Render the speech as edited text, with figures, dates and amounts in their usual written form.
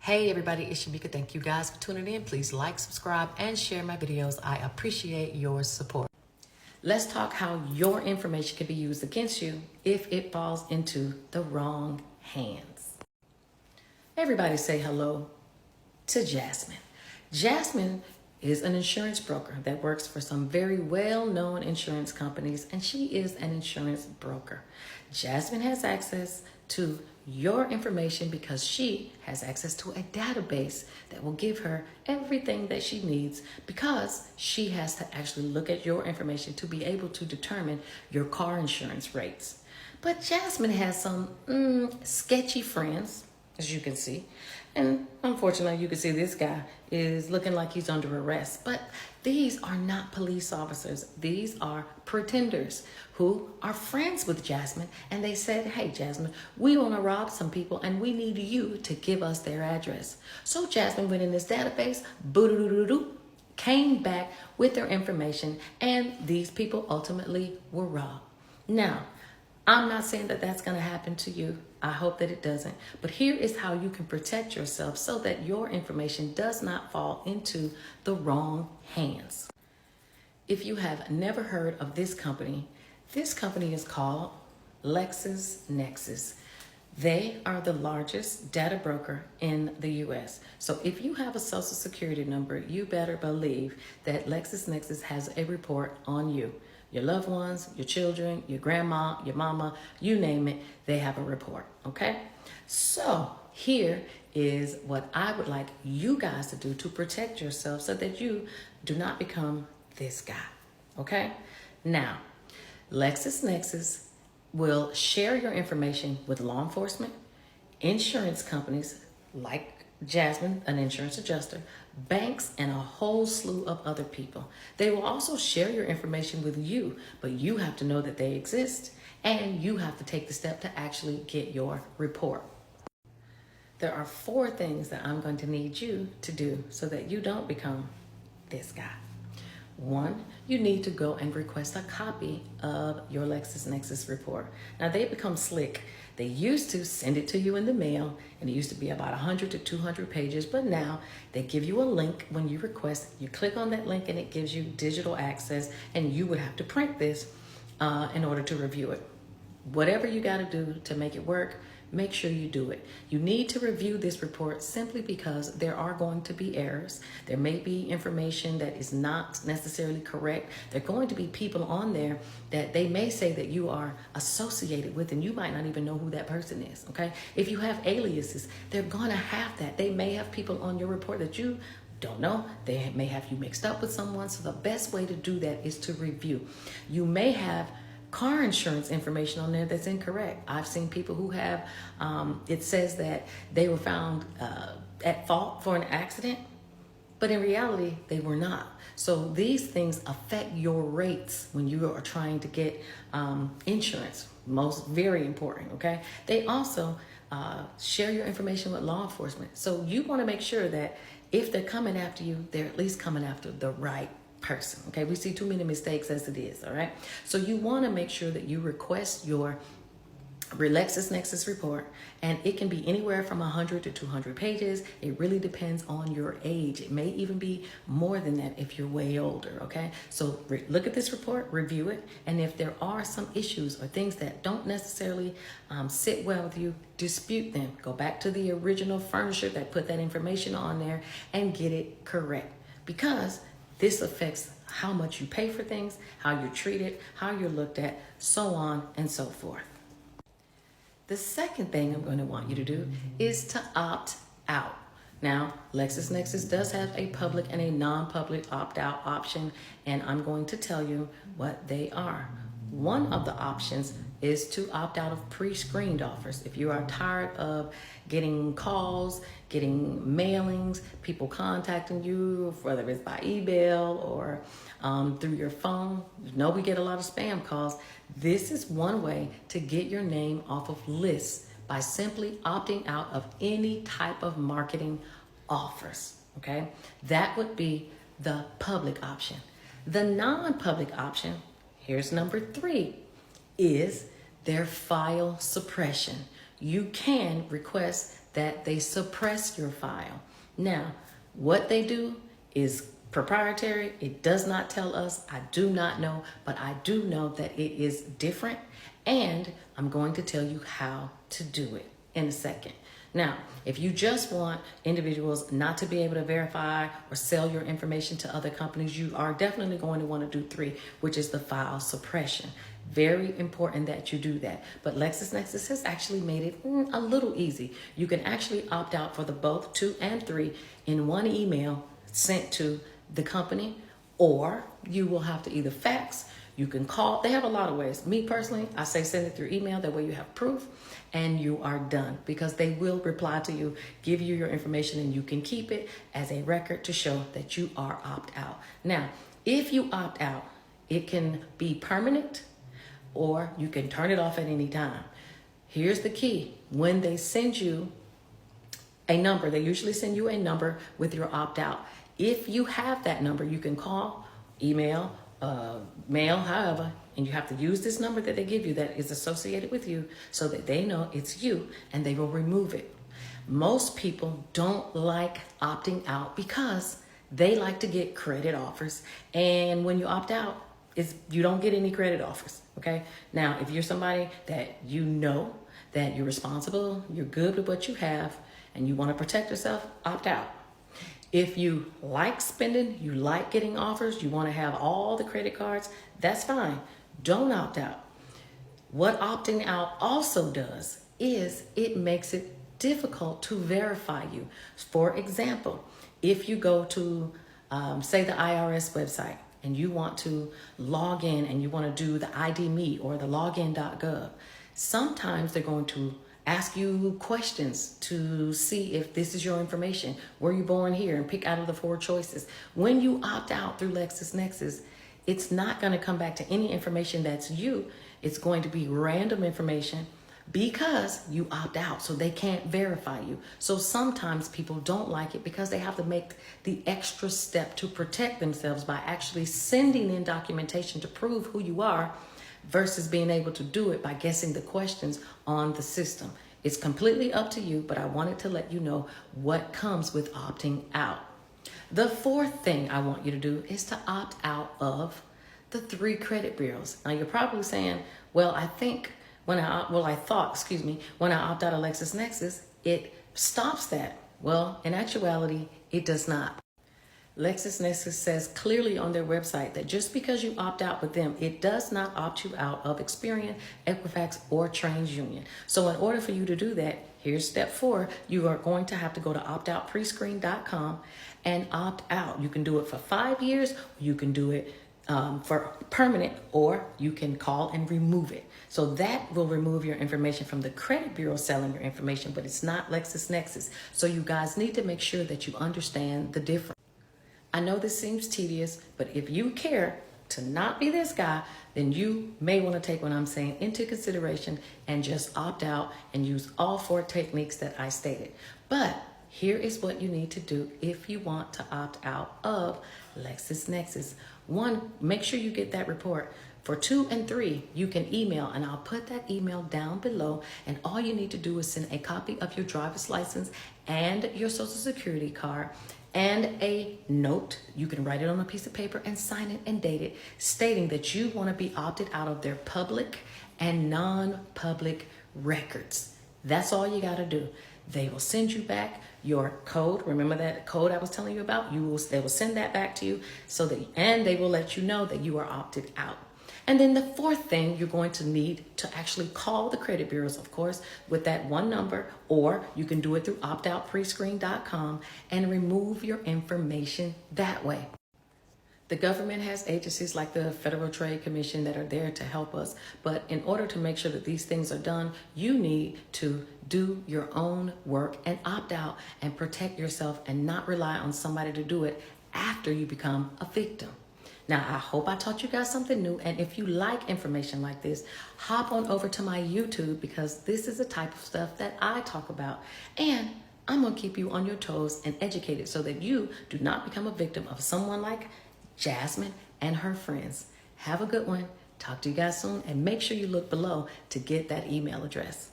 Hey everybody, it's Shamika. Thank you guys for tuning in. Please like, subscribe, and share my videos. I appreciate your support. Let's talk how your information can be used against you if it falls into the wrong hands. Everybody say hello to Jasmine. Jasmine is an insurance broker that works for some very well-known insurance companies, and she is an insurance broker. Jasmine has access to your information because she has access to a database that will give her everything that she needs, because she has to actually look at your information to be able to determine your car insurance rates. But Jasmine has some sketchy friends, as you can see. And unfortunately, you can see this guy is looking like he's under arrest. But these are not police officers. These are pretenders who are friends with Jasmine. And they said, hey, Jasmine, we want to rob some people and we need you to give us their address. So Jasmine went in this database, boo-doo-doo-doo-doo, came back with their information, and these people ultimately were robbed. Now, I'm not saying that that's going to happen to you. I hope that it doesn't. But here is how you can protect yourself so that your information does not fall into the wrong hands. If you have never heard of this company is called LexisNexis. They are the largest data broker in the US. So if you have a social security number, you better believe that LexisNexis has a report on you. Your loved ones, your children, your grandma, your mama, you name it, they have a report, okay? So here is what I would like you guys to do to protect yourself so that you do not become this guy, okay? Now, LexisNexis will share your information with law enforcement, insurance companies like Jasmine, an insurance adjuster, banks, and a whole slew of other people. They will also share your information with you, but you have to know that they exist, and you have to take the step to actually get your report. There are 4 things that I'm going to need you to do so that you don't become this guy. 1, you need to go and request a copy of your LexisNexis report. Now, they become slick. They used to send it to you in the mail, and it used to be about 100 to 200 pages, but now they give you a link when you request. You click on that link and it gives you digital access, and you would have to print this in order to review it. Whatever you got to do to make it work, make sure you do it. You need to review this report simply because there are going to be errors. There may be information that is not necessarily correct. There are going to be people on there that they may say that you are associated with, and you might not even know who that person is, okay? If you have aliases, they're going to have that. They may have people on your report that you don't know. They may have you mixed up with someone. So the best way to do that is to review. You may have car insurance information on there that's incorrect. I've seen people who have, it says that they were found at fault for an accident, but in reality, they were not. So these things affect your rates when you are trying to get insurance. Very important, okay? They also share your information with law enforcement. So you want to make sure that if they're coming after you, they're at least coming after the right person, okay? We see too many mistakes as it is, all right? So you want to make sure that you request your LexisNexis report, and it can be anywhere from 100 to 200 pages. It really depends on your age. It may even be more than that if you're way older, okay? So look at this report, review it, and if there are some issues or things that don't necessarily sit well with you, dispute them. Go back to the original furnisher that put that information on there and get it correct, because this affects how much you pay for things, how you're treated, how you're looked at, so on and so forth. The second thing I'm going to want you to do is to opt out. Now, LexisNexis does have a public and a non-public opt-out option, and I'm going to tell you what they are. One of the options is to opt out of pre-screened offers. If you are tired of getting calls, getting mailings, people contacting you, whether it's by email or through your phone, you know we get a lot of spam calls. This is one way to get your name off of lists by simply opting out of any type of marketing offers, okay? That would be the public option. The non-public option, here's number 3, is their file suppression. You can request that they suppress your file. Now, what they do is proprietary. It does not tell us. I do not know, but I do know that it is different, and I'm going to tell you how to do it in a second. Now, if you just want individuals not to be able to verify or sell your information to other companies, you are definitely going to want to do 3, which is the file suppression. Very important that you do that. But LexisNexis has actually made it a little easy. You can actually opt out for the both 2 and 3 in one email sent to the company, or you will have to either fax, you can call. They have a lot of ways. Me personally, I say send it through email. That way you have proof and you are done, because they will reply to you, give you your information, and you can keep it as a record to show that you are opt out. Now, if you opt out, it can be permanent or you can turn it off at any time. Here's the key. When they send you a number, they usually send you a number with your opt out. If you have that number, you can call, email, mail, however, and you have to use this number that they give you that is associated with you so that they know it's you, and they will remove it. Most people don't like opting out because they like to get credit offers, and when you opt out, you don't get any credit offers, okay? Now, if you're somebody that you know that you're responsible, you're good with what you have, and you want to protect yourself, opt out. If you like spending, you like getting offers, you want to have all the credit cards, that's fine. Don't opt out. What opting out also does is it makes it difficult to verify you. For example, if you go to, say, the IRS website, and you want to log in and you want to do the ID Me or the login.gov, sometimes they're going to ask you questions to see if this is your information. Were you born here? And pick out of the 4 choices. When you opt out through LexisNexis, it's not going to come back to any information that's you. It's going to be random information because you opt out, so they can't verify you. So sometimes people don't like it because they have to make the extra step to protect themselves by actually sending in documentation to prove who you are, versus being able to do it by guessing the questions on the system. It's completely up to you, but I wanted to let you know what comes with opting out. The 4th thing I want you to do is to opt out of the 3 credit bureaus. Now you're probably saying, well, I thought, when I opt out of LexisNexis, it stops that. Well, in actuality, it does not. LexisNexis says clearly on their website that just because you opt out with them, it does not opt you out of Experian, Equifax, or TransUnion. So in order for you to do that, here's step 4. You are going to have to go to optoutprescreen.com and opt out. You can do it for 5 years. You can do it for permanent, or you can call and remove it. So that will remove your information from the credit bureau selling your information, but it's not LexisNexis. So you guys need to make sure that you understand the difference. I know this seems tedious, but if you care to not be this guy, then you may want to take what I'm saying into consideration and just opt out and use all 4 techniques that I stated. But here is what you need to do if you want to opt out of LexisNexis. 1, make sure you get that report. For 2 and 3, you can email, and I'll put that email down below, and all you need to do is send a copy of your driver's license and your social security card and a note. You can write it on a piece of paper and sign it and date it, stating that you want to be opted out of their public and non-public records. That's all you got to do. They will send you back your code. Remember that code I was telling you about? They will send that back to you, and they will let you know that you are opted out. And then the 4th thing, you're going to need to actually call the credit bureaus, of course, with that 1 number, or you can do it through optoutprescreen.com and remove your information that way. The government has agencies like the Federal Trade Commission that are there to help us. But in order to make sure that these things are done, you need to do your own work and opt out and protect yourself and not rely on somebody to do it after you become a victim. Now, I hope I taught you guys something new. And if you like information like this, hop on over to my YouTube, because this is the type of stuff that I talk about. And I'm going to keep you on your toes and educated so that you do not become a victim of someone like Jasmine and her friends. Have a good one. Talk to you guys soon. And make sure you look below to get that email address.